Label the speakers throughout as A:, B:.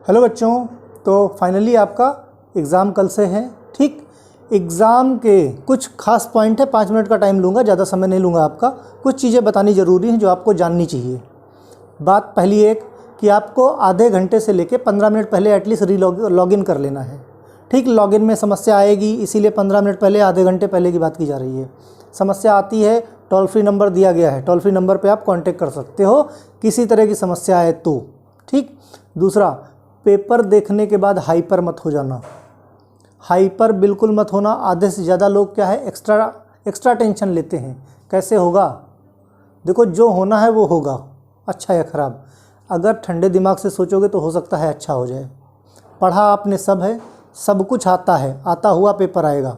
A: Hello बच्चों, तो finally आपका एग्ज़ाम कल से है। ठीक, एग्ज़ाम के कुछ खास पॉइंट है, 5 मिनट का टाइम लूँगा, ज़्यादा समय नहीं लूँगा आपका। कुछ चीज़ें बतानी ज़रूरी हैं जो आपको जाननी चाहिए। बात पहली एक कि आपको आधे घंटे से लेके 15 मिनट पहले एटलीस्ट लॉगिन कर लेना है। ठीक, लॉगिन में समस्या आएगी, इसीलिए 15 मिनट पहले, आधे घंटे पहले की बात की जा रही है। समस्या आती है, टोल फ्री नंबर दिया गया है, टोल फ्री नंबर पे आप कांटेक्ट कर सकते हो किसी तरह की समस्या आए तो। ठीक, दूसरा, पेपर देखने के बाद हाइपर मत हो जाना। हाइपर बिल्कुल मत होना। आधे से ज़्यादा लोग क्या है, एक्स्ट्रा टेंशन लेते हैं। कैसे होगा? देखो, जो होना है वो होगा, अच्छा या ख़राब। अगर ठंडे दिमाग से सोचोगे तो हो सकता है अच्छा हो जाए। पढ़ा आपने सब है, सब कुछ आता है, आता हुआ पेपर आएगा।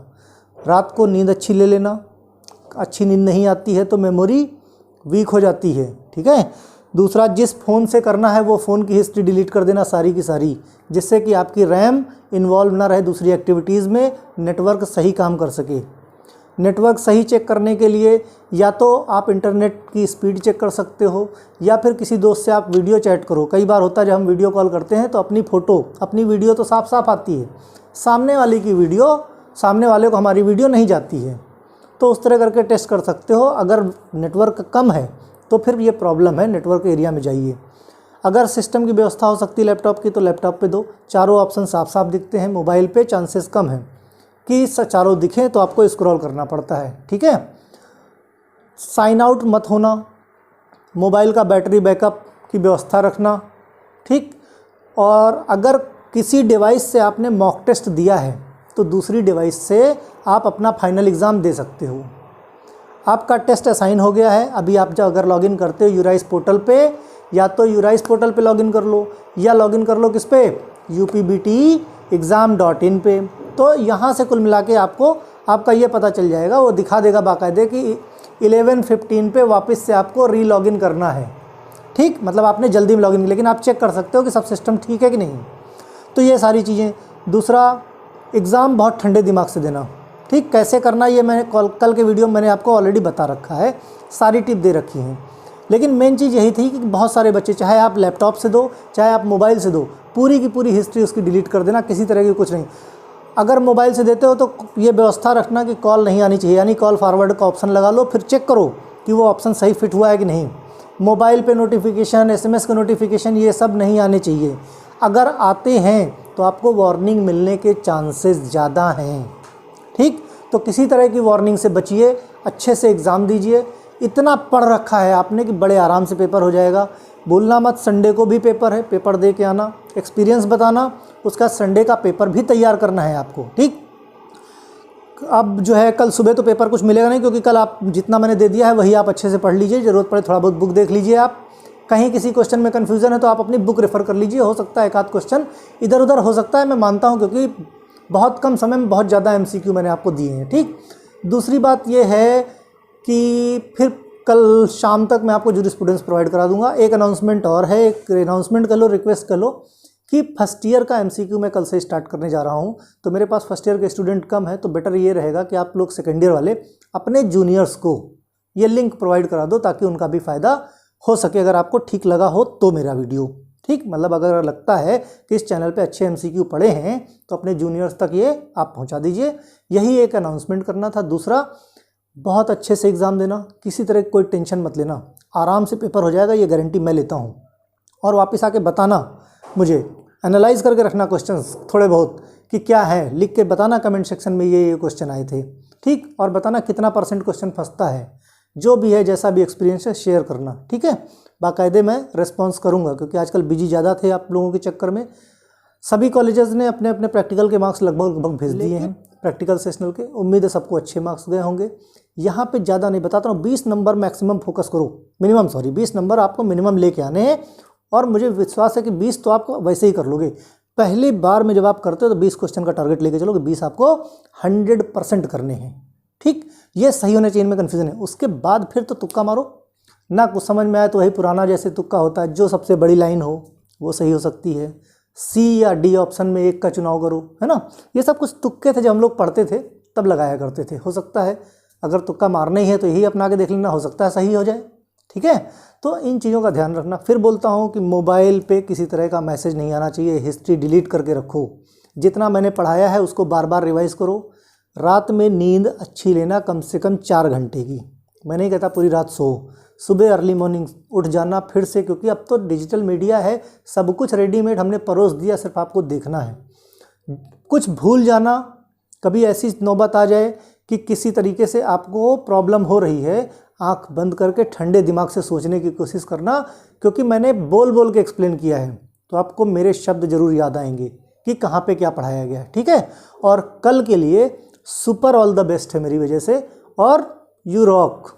A: रात को नींद अच्छी ले लेना। अच्छी नींद नहीं आती है तो मेमोरी वीक हो जाती है। ठीक है। दूसरा, जिस फ़ोन से करना है वो फ़ोन की हिस्ट्री डिलीट कर देना सारी की सारी, जिससे कि आपकी रैम इन्वॉल्व ना रहे दूसरी एक्टिविटीज़ में, नेटवर्क सही काम कर सके। नेटवर्क सही चेक करने के लिए या तो आप इंटरनेट की स्पीड चेक कर सकते हो, या फिर किसी दोस्त से आप वीडियो चैट करो। कई बार होता है जब हम वीडियो कॉल करते हैं तो अपनी फ़ोटो, अपनी वीडियो तो साफ साफ आती है, सामने वाले की वीडियो, सामने वाले को हमारी वीडियो नहीं जाती है। तो उस तरह करके टेस्ट कर सकते हो। अगर नेटवर्क कम है तो फिर ये प्रॉब्लम है, नेटवर्क एरिया में जाइए। अगर सिस्टम की व्यवस्था हो सकती है लैपटॉप की तो लैपटॉप पे दो, चारों ऑप्शन साफ साफ दिखते हैं। मोबाइल पे चांसेस कम है कि चारों दिखें, तो आपको स्क्रॉल करना पड़ता है। ठीक है। साइन आउट मत होना। मोबाइल का बैटरी बैकअप की व्यवस्था रखना। ठीक, और अगर किसी डिवाइस से आपने मॉक टेस्ट दिया है तो दूसरी डिवाइस से आप अपना फाइनल एग्ज़ाम दे सकते हो। आपका टेस्ट असाइन हो गया है। अभी आप जब अगर लॉगिन करते हो यूराइस पोर्टल पे, या तो यूराइस पोर्टल पे लॉगिन कर लो, या लॉगिन कर लो किस पे, upbtexam.in पे। तो यहाँ से कुल मिला के आपको आपका ये पता चल जाएगा, वो दिखा देगा बाकायदे कि 11:15 पे वापस से आपको री लॉगिन करना है। ठीक, मतलब आपने जल्दी में लॉगिन, लेकिन आप चेक कर सकते हो कि सब सिस्टम ठीक है कि नहीं। तो ये सारी चीज़ें। दूसरा, एग्ज़ाम बहुत ठंडे दिमाग से देना। ठीक, कैसे करना ये मैंने कल के वीडियो में मैंने आपको ऑलरेडी बता रखा है, सारी टिप दे रखी हैं। लेकिन मेन चीज़ यही थी कि बहुत सारे बच्चे, चाहे आप लैपटॉप से दो चाहे आप मोबाइल से दो, पूरी की पूरी हिस्ट्री उसकी डिलीट कर देना, किसी तरह की कुछ नहीं। अगर मोबाइल से देते हो तो ये व्यवस्था रखना कि कॉल नहीं आनी चाहिए, यानी कॉल फॉरवर्ड का ऑप्शन लगा लो, फिर चेक करो कि वो ऑप्शन सही फिट हुआ है कि नहीं। मोबाइल पे नोटिफिकेशन, SMS के नोटिफिकेशन, ये सब नहीं आने चाहिए। अगर आते हैं तो आपको वार्निंग मिलने के चांसेस ज़्यादा हैं। ठीक, तो किसी तरह की वार्निंग से बचिए, अच्छे से एग्ज़ाम दीजिए। इतना पढ़ रखा है आपने कि बड़े आराम से पेपर हो जाएगा। भूलना मत, संडे को भी पेपर है, पेपर दे के आना, एक्सपीरियंस बताना, उसका संडे का पेपर भी तैयार करना है आपको। ठीक, अब जो है कल सुबह तो पेपर कुछ मिलेगा नहीं, क्योंकि कल आप जितना मैंने दे दिया है वही आप अच्छे से पढ़ लीजिए। ज़रूरत पड़े थोड़ा बहुत बुक देख लीजिए। आप कहीं किसी क्वेश्चन में कन्फ्यूज़न है तो आप अपनी बुक रेफ़र कर लीजिए, हो सकता है एक आध क्वेश्चन इधर उधर हो सकता है, मैं मानता हूँ, क्योंकि बहुत कम समय में बहुत ज़्यादा MCQ मैंने आपको दिए हैं। ठीक, दूसरी बात ये है कि फिर कल शाम तक मैं आपको जूरिस्प्रूडेंस प्रोवाइड करा दूंगा। एक अनाउंसमेंट और है, एक अनाउंसमेंट कर लो, रिक्वेस्ट कर लो कि फर्स्ट ईयर का MCQ मैं कल से स्टार्ट करने जा रहा हूँ। तो मेरे पास फर्स्ट ईयर के स्टूडेंट कम है, तो बेटर ये रहेगा कि आप लोग सेकेंड ईयर वाले अपने जूनियर्स को ये लिंक प्रोवाइड करा दो, ताकि उनका भी फ़ायदा हो सके। अगर आपको ठीक लगा हो तो मेरा वीडियो, ठीक, मतलब अगर लगता है कि इस चैनल पे अच्छे MCQ पढ़े हैं तो अपने जूनियर्स तक ये आप पहुंचा दीजिए। यही एक अनाउंसमेंट करना था। दूसरा, बहुत अच्छे से एग्ज़ाम देना, किसी तरह की कोई टेंशन मत लेना, आराम से पेपर हो जाएगा, ये गारंटी मैं लेता हूँ। और वापस आके बताना मुझे, एनालाइज करके रखना क्वेश्चंस थोड़े बहुत कि क्या है, लिख के बताना कमेंट सेक्शन में ये क्वेश्चन आए थे। ठीक, और बताना कितना % क्वेश्चन फंसता है। जो भी है, जैसा भी एक्सपीरियंस है शेयर करना। ठीक है, बाकायदे मैं रिस्पॉन्स करूंगा, क्योंकि आजकल बिजी ज़्यादा थे आप लोगों के चक्कर में। सभी कॉलेजेस ने अपने अपने प्रैक्टिकल के मार्क्स लगभग भेज दिए हैं, प्रैक्टिकल सेशनल के। उम्मीद है सबको अच्छे मार्क्स गए होंगे। यहाँ पे ज़्यादा नहीं बताता हूँ, 20 नंबर मैक्सिमम फोकस करो, मिनिमम 20 नंबर आपको मिनिमम लेके आने हैं। और मुझे विश्वास है कि 20 तो आपको वैसे ही कर लोगे। पहली बार में जब आप करते हो तो 20 क्वेश्चन का टारगेट लेके चलोगे, 20 आपको 100% करने हैं। ठीक, ये सही होने चाहिए, इनमें कन्फ्यूजन है। उसके बाद फिर तो तुक्का मारो ना, कुछ समझ में आए तो वही पुराना जैसे तुक्का होता है, जो सबसे बड़ी लाइन हो वो सही हो सकती है। C या D ऑप्शन में एक का चुनाव करो, है ना। ये सब कुछ तुक्के थे, जब हम लोग पढ़ते थे तब लगाया करते थे। हो सकता है अगर तुक्का मारना ही है तो यही अपना के देख लेना, हो सकता है सही हो जाए। ठीक है। तो इन चीज़ों का ध्यान रखना। फिर बोलता हूँ कि मोबाइल पे किसी तरह का मैसेज नहीं आना चाहिए, हिस्ट्री डिलीट करके रखो। जितना मैंने पढ़ाया है उसको बार बार रिवाइज़ करो। रात में नींद अच्छी लेना, कम से कम 4 घंटे की। मैं नहीं कहता पूरी रात सो, सुबह अर्ली मॉर्निंग उठ जाना फिर से, क्योंकि अब तो डिजिटल मीडिया है, सब कुछ रेडीमेड हमने परोस दिया, सिर्फ आपको देखना है। कुछ भूल जाना, कभी ऐसी नौबत आ जाए कि किसी तरीके से आपको प्रॉब्लम हो रही है, आंख बंद करके ठंडे दिमाग से सोचने की कोशिश करना, क्योंकि मैंने बोल बोल के एक्सप्लेन किया है, तो आपको मेरे शब्द जरूर याद आएंगे कि कहाँ पे क्या पढ़ाया गया है, ठीक है। और कल के लिए सुपर ऑल द बेस्ट है मेरी वजह से, और यू रॉक।